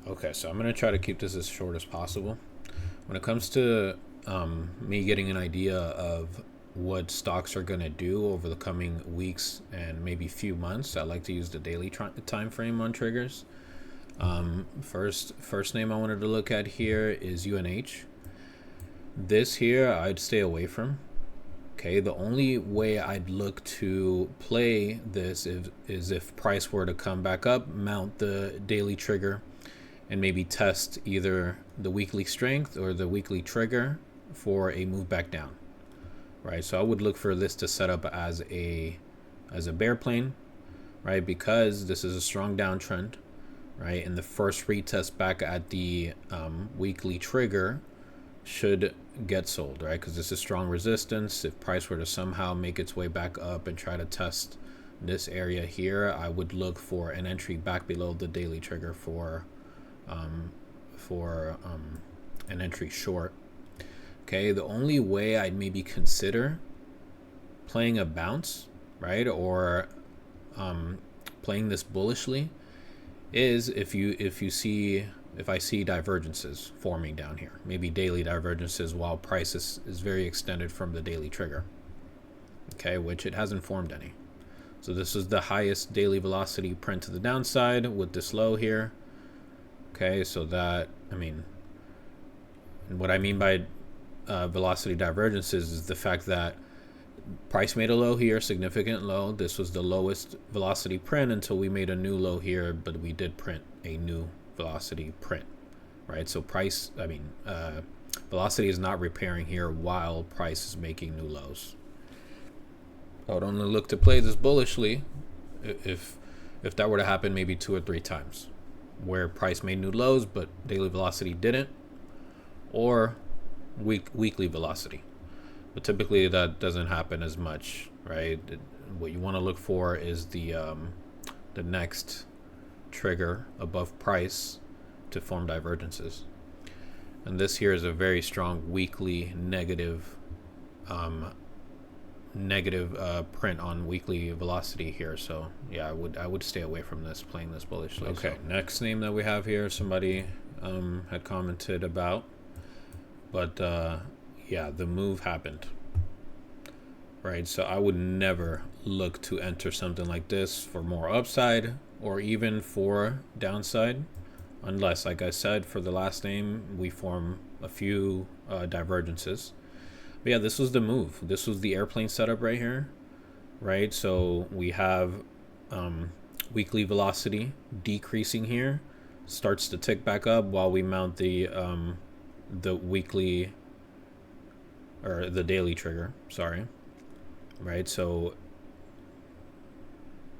Okay, so I'm going to try to keep this as short as possible. When it comes to me getting an idea of what stocks are going to do over the coming weeks and maybe few months, I like to use the daily time frame on triggers. First name I wanted to look at here is UNH. This here I'd stay away from. Okay, the only way I'd look to play this is if price were to come back up, mount the daily trigger, and maybe test either the weekly strength or the weekly trigger for a move back down, right? So I would look for this to set up as a bear plane, right? Because this is a strong downtrend, right? And the first retest back at the weekly trigger should get sold, right? Because this is strong resistance. If price were to somehow make its way back up and try to test this area here, I would look for an entry back below the daily trigger for an entry short. Okay, the only way I'd maybe consider playing a bounce, right, or playing this bullishly is if I see divergences forming down here, maybe daily divergences while price is very extended from the daily trigger. Okay, which it hasn't formed any. So this is the highest daily velocity print to the downside with this low here. Okay, so that, what I mean by velocity divergences is the fact that price made a low here, significant low. This was the lowest velocity print until we made a new low here, but we did print a new velocity print, right? So velocity is not repairing here while price is making new lows. I would only look to play this bullishly if that were to happen maybe 2 or 3 times, where price made new lows but daily velocity didn't, or weekly velocity. But typically that doesn't happen as much, right? What you want to look for is the next trigger above price to form divergences. And this here is a very strong weekly negative print on weekly velocity here. So yeah, I would stay away from this, playing this bullishly. Okay, so next name that we have here, somebody had commented about, but yeah, the move happened, right? So I would never look to enter something like this for more upside or even for downside, unless, like I said, for the last name, we form a few divergences. But yeah, this was the move. This was the airplane setup right here, right? So we have weekly velocity decreasing here, starts to tick back up while we mount the weekly, or the daily trigger, sorry, right? So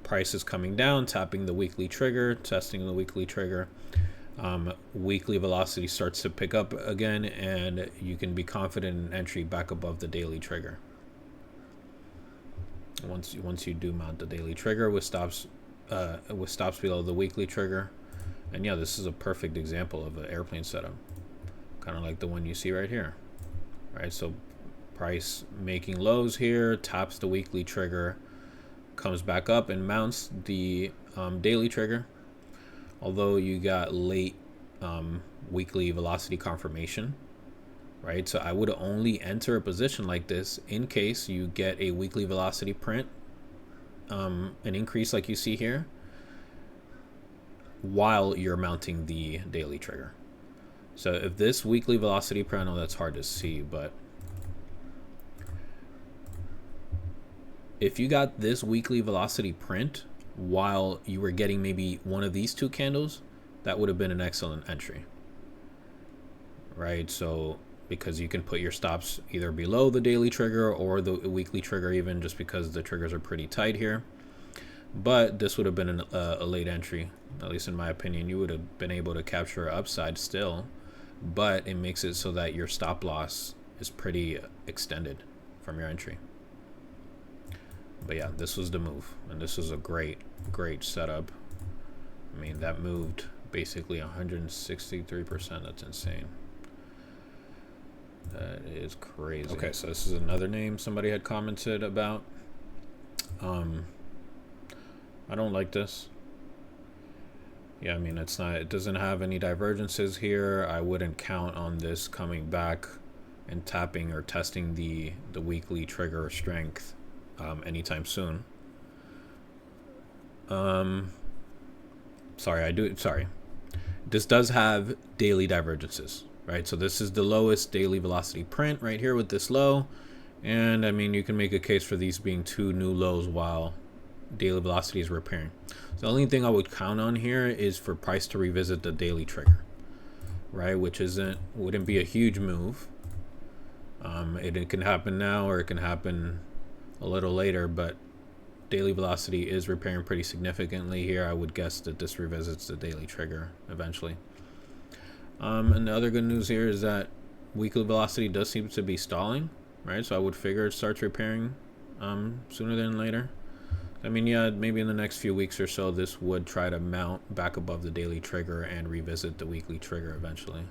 price is coming down, tapping the weekly trigger, testing the weekly trigger. Weekly velocity starts to pick up again, and you can be confident in entry back above the daily trigger. Once you do mount the daily trigger with stops below the weekly trigger. And yeah, this is a perfect example of an airplane setup, kind of like the one you see right here, right? So price making lows here, taps the weekly trigger, comes back up and mounts the daily trigger. Although you got late weekly velocity confirmation, right? So I would only enter a position like this in case you get a weekly velocity print, an increase like you see here, while you're mounting the daily trigger. So if this weekly velocity print, I know that's hard to see, but if you got this weekly velocity print while you were getting maybe one of these 2 candles, that would have been an excellent entry, right? So because you can put your stops either below the daily trigger or the weekly trigger, even, just because the triggers are pretty tight here. But this would have been a late entry, at least in my opinion. You would have been able to capture upside still, but it makes it so that your stop loss is pretty extended from your entry. But yeah, this was the move, and this was a great setup. I mean, that moved basically 163%. That's insane. That is crazy. Okay, so this is another name somebody had commented about. I don't like this. Yeah, I mean, it doesn't have any divergences here. I wouldn't count on this coming back and tapping or testing the weekly trigger strength anytime soon. Sorry. This does have daily divergences, right? So this is the lowest daily velocity print right here with this low. And I mean, you can make a case for these being two new lows while daily velocity is repairing. So the only thing I would count on here is for price to revisit the daily trigger, right? Which wouldn't be a huge move. It can happen now or it can happen a little later, but daily velocity is repairing pretty significantly here. I would guess that this revisits the daily trigger eventually. And the other good news here is that weekly velocity does seem to be stalling, right? So I would figure it starts repairing sooner than later. I mean, yeah, maybe in the next few weeks or so, this would try to mount back above the daily trigger and revisit the weekly trigger eventually.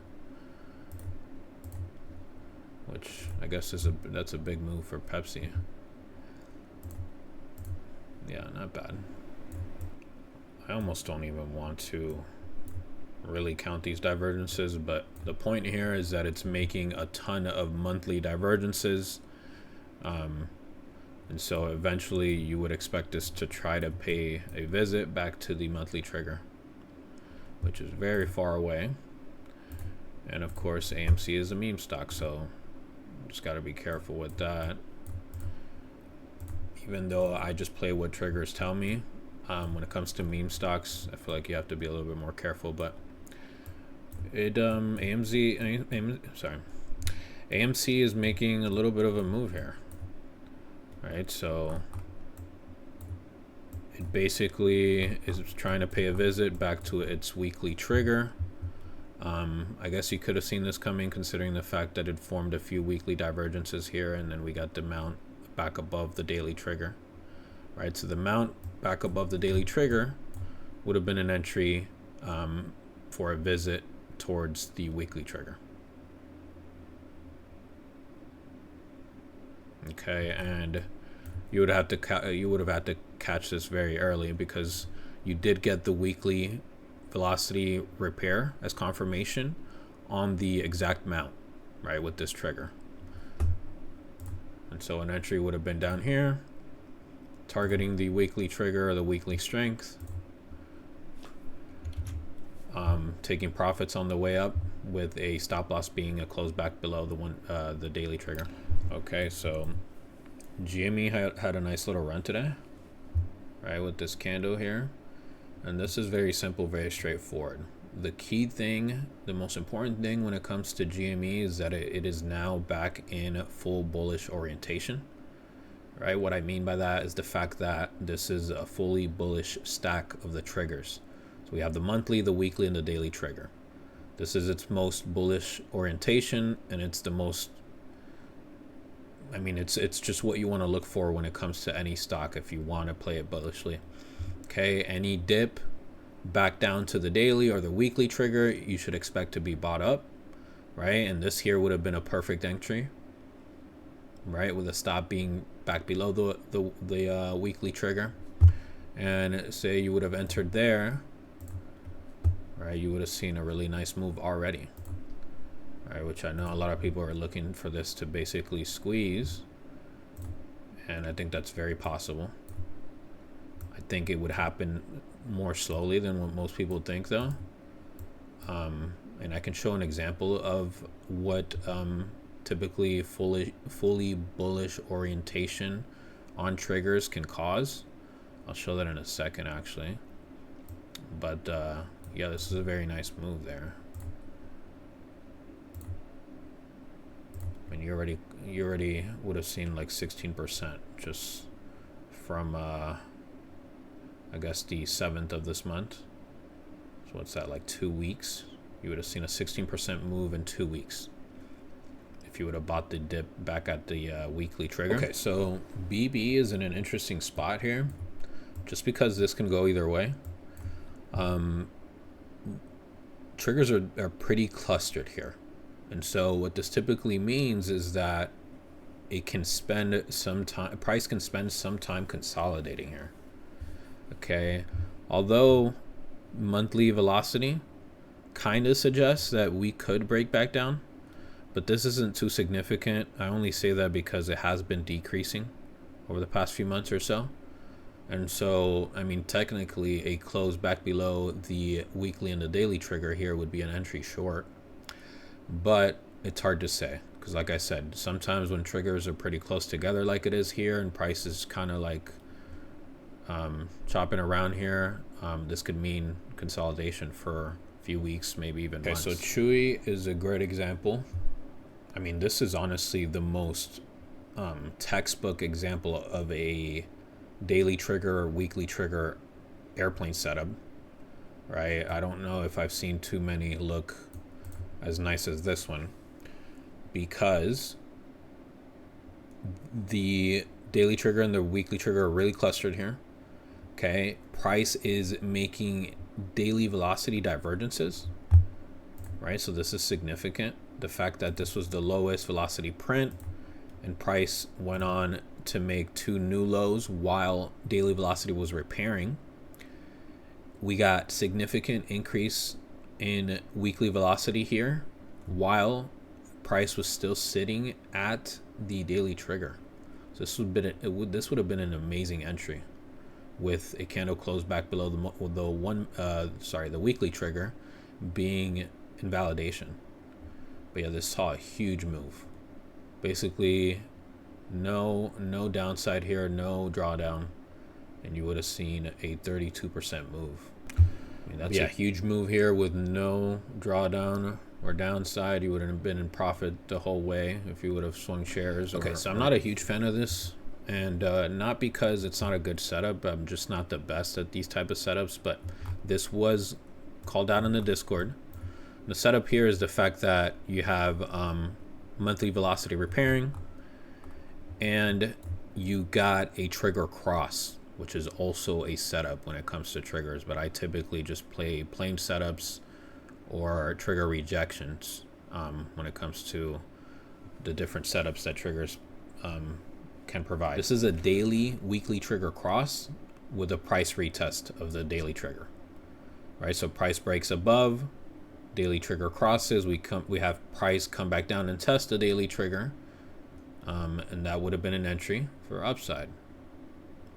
Which I guess that's a big move for Pepsi. Yeah, not bad. I almost don't even want to really count these divergences, but the point here is that it's making a ton of monthly divergences. And so eventually you would expect this to try to pay a visit back to the monthly trigger, which is very far away. And of course, AMC is a meme stock, so just got to be careful with that. Even though I just play what triggers tell me, when it comes to meme stocks, I feel like you have to be a little bit more careful. But AMC is making a little bit of a move here. Right, so it basically is trying to pay a visit back to its weekly trigger. I guess you could have seen this coming considering the fact that it formed a few weekly divergences here, and then we got the mount back above the daily trigger. Right, so the mount back above the daily trigger would have been an entry for a visit towards the weekly trigger. Okay, and you would have to catch this very early because you did get the weekly velocity repair as confirmation on the exact mount, right, with this trigger. And so an entry would have been down here, targeting the weekly trigger or the weekly strength, taking profits on the way up with a stop loss being a close back below the daily trigger. Okay, so GME had a nice little run today, right, with this candle here. And this is very simple, very straightforward. The key thing, the most important thing when it comes to GME is that it is now back in full bullish orientation, right? What I mean by that is the fact that this is a fully bullish stack of the triggers. So we have the monthly, the weekly, and the daily trigger. This is its most bullish orientation, and it's the most, I mean, it's just what you want to look for when it comes to any stock if you want to play it bullishly. Okay, any dip back down to the daily or the weekly trigger, you should expect to be bought up, right? And this here would have been a perfect entry, right, with a stop being back below the weekly trigger. And say you would have entered there, right, you would have seen a really nice move already. Right, which I know a lot of people are looking for this to basically squeeze, and I think that's very possible. I think it would happen more slowly than what most people think, though. And I can show an example of what typically fully bullish orientation on triggers can cause. I'll show that in a second, actually. But yeah, this is a very nice move there. I mean, you already would have seen like 16% just from I guess the 7th of this month. So what's that, like 2 weeks? You would have seen a 16% move in 2 weeks if you would have bought the dip back at the weekly trigger. Okay, so BB is in an interesting spot here, just because this can go either way. Triggers are pretty clustered here. And so what this typically means is that it can spend some time, price can spend some time consolidating here. Okay, although monthly velocity kind of suggests that we could break back down, but this isn't too significant. I only say that because it has been decreasing over the past few months or so. And so, I mean, technically a close back below the weekly and the daily trigger here would be an entry short, but it's hard to say because, like I said, sometimes when triggers are pretty close together like it is here and price is kind of like chopping around here, this could mean consolidation for a few weeks, maybe even months. So CHWY is a great example. I mean, this is honestly the most textbook example of a daily trigger or weekly trigger airplane setup, right? I don't know if I've seen too many look as nice as this one, because the daily trigger and the weekly trigger are really clustered here. Okay, price is making daily velocity divergences, right? So this is significant. The fact that this was the lowest velocity print and price went on to make two new lows while daily velocity was repairing. We got significant increase in weekly velocity here while price was still sitting at the daily trigger. So this would have been an amazing entry with a candle close back below the weekly trigger being invalidation. But yeah, this saw a huge move. Basically no downside here, no drawdown, and you would have seen a 32% move. I mean, that's a huge move here with no drawdown or downside. You would have been in profit the whole way if you would have swung shares. Okay, so I'm not a huge fan of this, and not because it's not a good setup. I'm just not the best at these type of setups, but this was called out in the Discord. The setup here is the fact that you have monthly velocity repairing, and you got a trigger cross, which is also a setup when it comes to triggers, but I typically just play plain setups or trigger rejections when it comes to the different setups that triggers can provide. This is a daily weekly trigger cross with a price retest of the daily trigger, right? So price breaks above, daily trigger crosses, we have price come back down and test the daily trigger, and that would have been an entry for upside,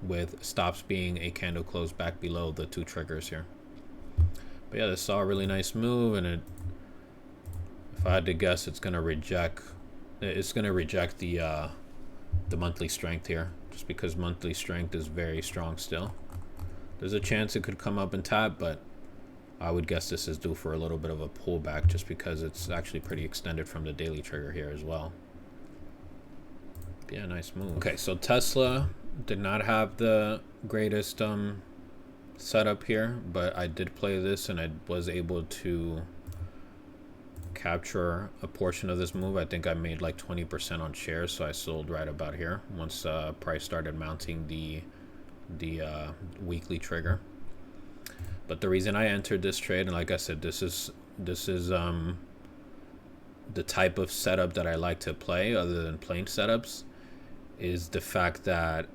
with stops being a candle close back below the two triggers here. But yeah, this saw a really nice move, and if I had to guess, it's gonna reject the monthly strength here, just because monthly strength is very strong still. There's a chance it could come up and tap, but I would guess this is due for a little bit of a pullback, just because it's actually pretty extended from the daily trigger here as well. Yeah, nice move. Okay, so Tesla did not have the greatest setup here, but I did play this and I was able to capture a portion of this move. I think I made like 20% on shares, so I sold right about here once price started mounting the weekly trigger. But the reason I entered this trade, and like I said, this is the type of setup that I like to play other than plain setups, is the fact that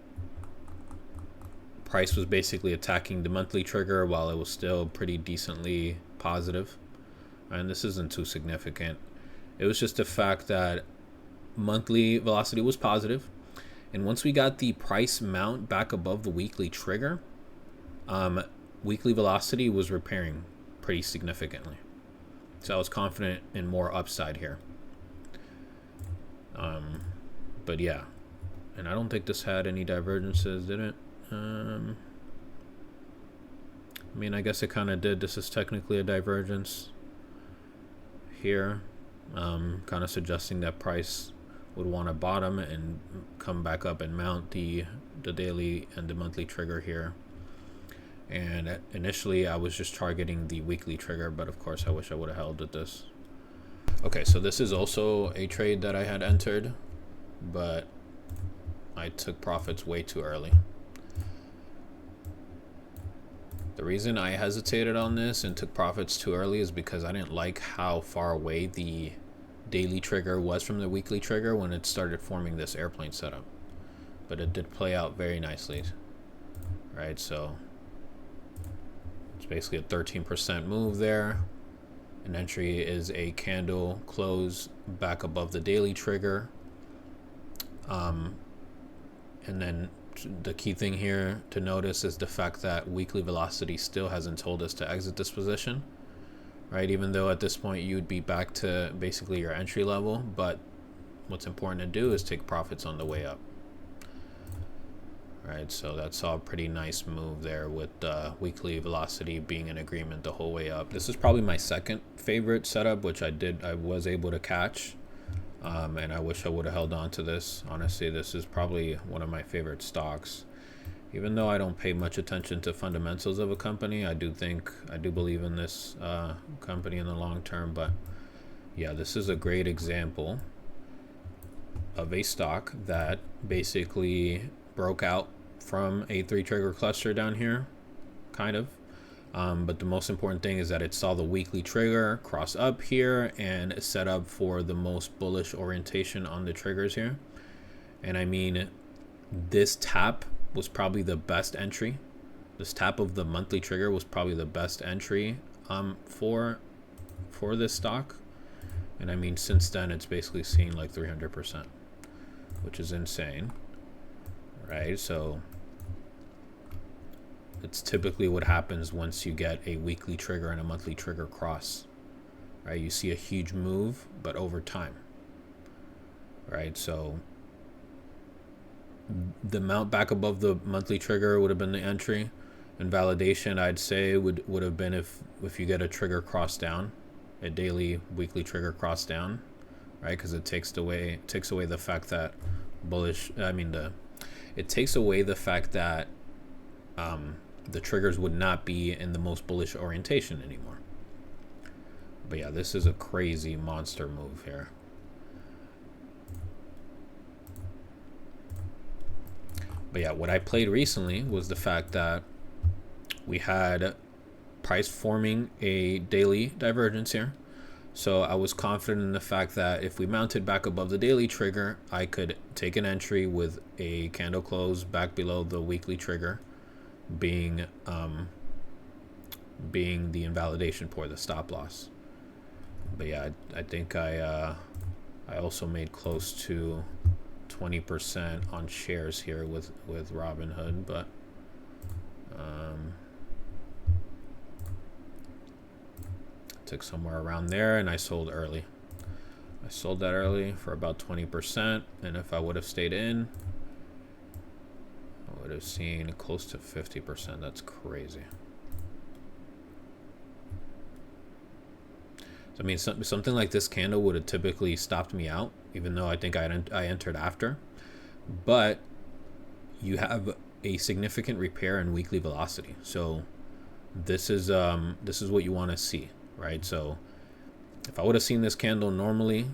price was basically attacking the monthly trigger while it was still pretty decently positive. And this isn't too significant. It was just the fact that monthly velocity was positive, and once we got the price mount back above the weekly trigger, weekly velocity was repairing pretty significantly. So I was confident in more upside here. But yeah, and I don't think this had any divergences, did it? I mean, I guess it kind of did. This is technically a divergence here, kind of suggesting that price would want to bottom and come back up and mount the daily and the monthly trigger here. And initially I was just targeting the weekly trigger, but of course I wish I would have held with this. Okay, so this is also a trade that I had entered, but I took profits way too early. The reason I hesitated on this and took profits too early is because I didn't like how far away the daily trigger was from the weekly trigger when it started forming this airplane setup. But it did play out very nicely, right? So It's basically a 13% move there. An entry is a candle close back above the daily trigger. And then the key thing here to notice is the fact that weekly velocity still hasn't told us to exit this position, right? Even though at this point you'd be back to basically your entry level, but what's important to do is take profits on the way up. Right, so that's all a pretty nice move there with weekly velocity being in agreement the whole way up. This is probably my second favorite setup, which I was able to catch, and I wish I would have held on to this. Honestly, this is probably one of my favorite stocks. Even though I don't pay much attention to fundamentals of a company, I do believe in this company in the long term. But yeah, this is a great example of a stock that basically broke out from a 3-trigger cluster down here, kind of. But the most important thing is that it saw the weekly trigger cross up here and set up for the most bullish orientation on the triggers here. And I mean, this tap was probably the best entry. This tap of the monthly trigger was probably the best entry for this stock. And I mean, since then it's basically seen like 300%, which is insane. Right, so it's typically what happens once you get a weekly trigger and a monthly trigger cross. Right, you see a huge move, but over time. Right, so the amount back above the monthly trigger would have been the entry, and validation I'd say would have been if you get a trigger cross down, a daily weekly trigger cross down, right? Because it takes away the fact that it takes away the fact that the triggers would not be in the most bullish orientation anymore. But yeah, this is a crazy monster move here. But yeah, what I played recently was the fact that we had price forming a daily divergence here. So I was confident in the fact that if we mounted back above the daily trigger, I could take an entry with a candle close back below the weekly trigger, being the invalidation for the stop loss. But yeah, I think I also made close to 20% on shares here with Robinhood, but took somewhere around there, and I sold early. I sold that early for about 20%, and if I would have stayed in, I would have seen close to 50%. That's crazy. So, I mean, something like this candle would have typically stopped me out, even though I think I entered after. But you have a significant repair in weekly velocity, so this is what you want to see. Right, so if I would have seen this candle normally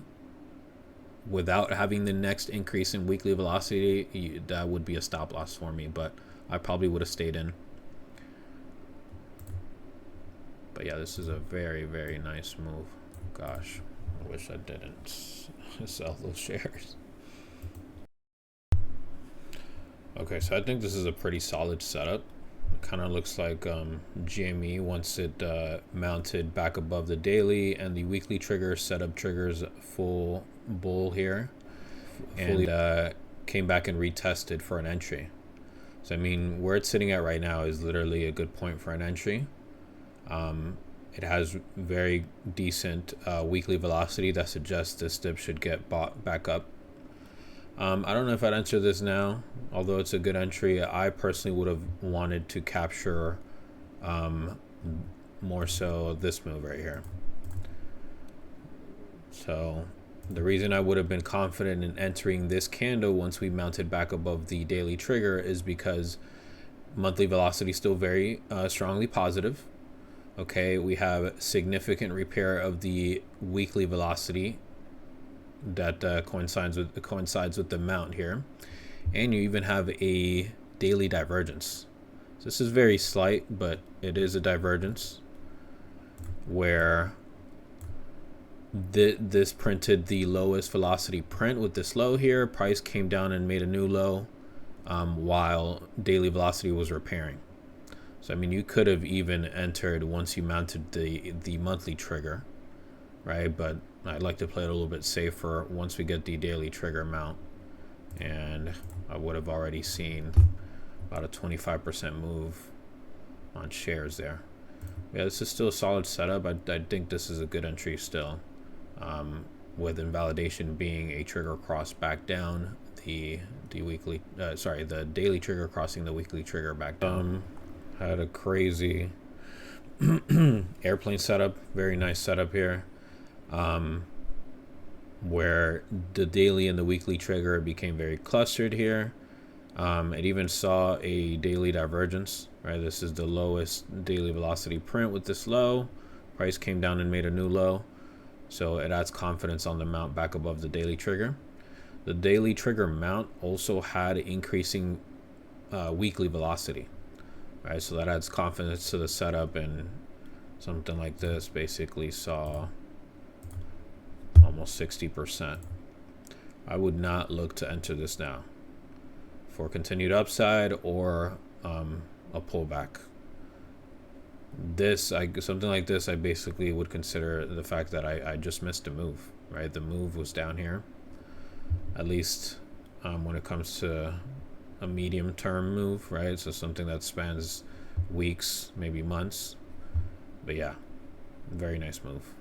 without having the next increase in weekly velocity, that would be a stop loss for me, but I probably would have stayed in. But yeah, this is a very, very nice move. Gosh, I wish I didn't sell those shares. Okay, so I think this is a pretty solid setup. Kind of looks like GME once it mounted back above the daily and the weekly trigger, setup triggers full bull here, and came back and retested for an entry. So I mean, where it's sitting at right now is literally a good point for an entry. It has very decent weekly velocity that suggests this dip should get bought back up. I don't know if I'd enter this now, although it's a good entry. I personally would have wanted to capture more so this move right here. So the reason I would have been confident in entering this candle once we mounted back above the daily trigger is because monthly velocity is still very strongly positive. Okay, we have significant repair of the weekly velocity that coincides with the mount here, and you even have a daily divergence. So this is very slight, but it is a divergence where this printed the lowest velocity print with this low here. Price came down and made a new low while daily velocity was repairing. So I mean, you could have even entered once you mounted the monthly trigger, right? But I'd like to play it a little bit safer once we get the daily trigger mount, and I would have already seen about a 25% move on shares there. Yeah, this is still a solid setup. I think this is a good entry still, with invalidation being a trigger cross back down, the daily trigger crossing the weekly trigger back down. Had a crazy airplane setup, very nice setup here, where the daily and the weekly trigger became very clustered here. It even saw a daily divergence, right? This is the lowest daily velocity print with this low. Price came down and made a new low. So it adds confidence on the mount back above the daily trigger. The daily trigger mount also had increasing weekly velocity, right? So that adds confidence to the setup, and something like this basically saw almost 60%. I would not look to enter this now for continued upside or a pullback. Something like this, I basically would consider the fact that I just missed a move, right? The move was down here, at least when it comes to a medium term move, right? So something that spans weeks, maybe months. But yeah, very nice move.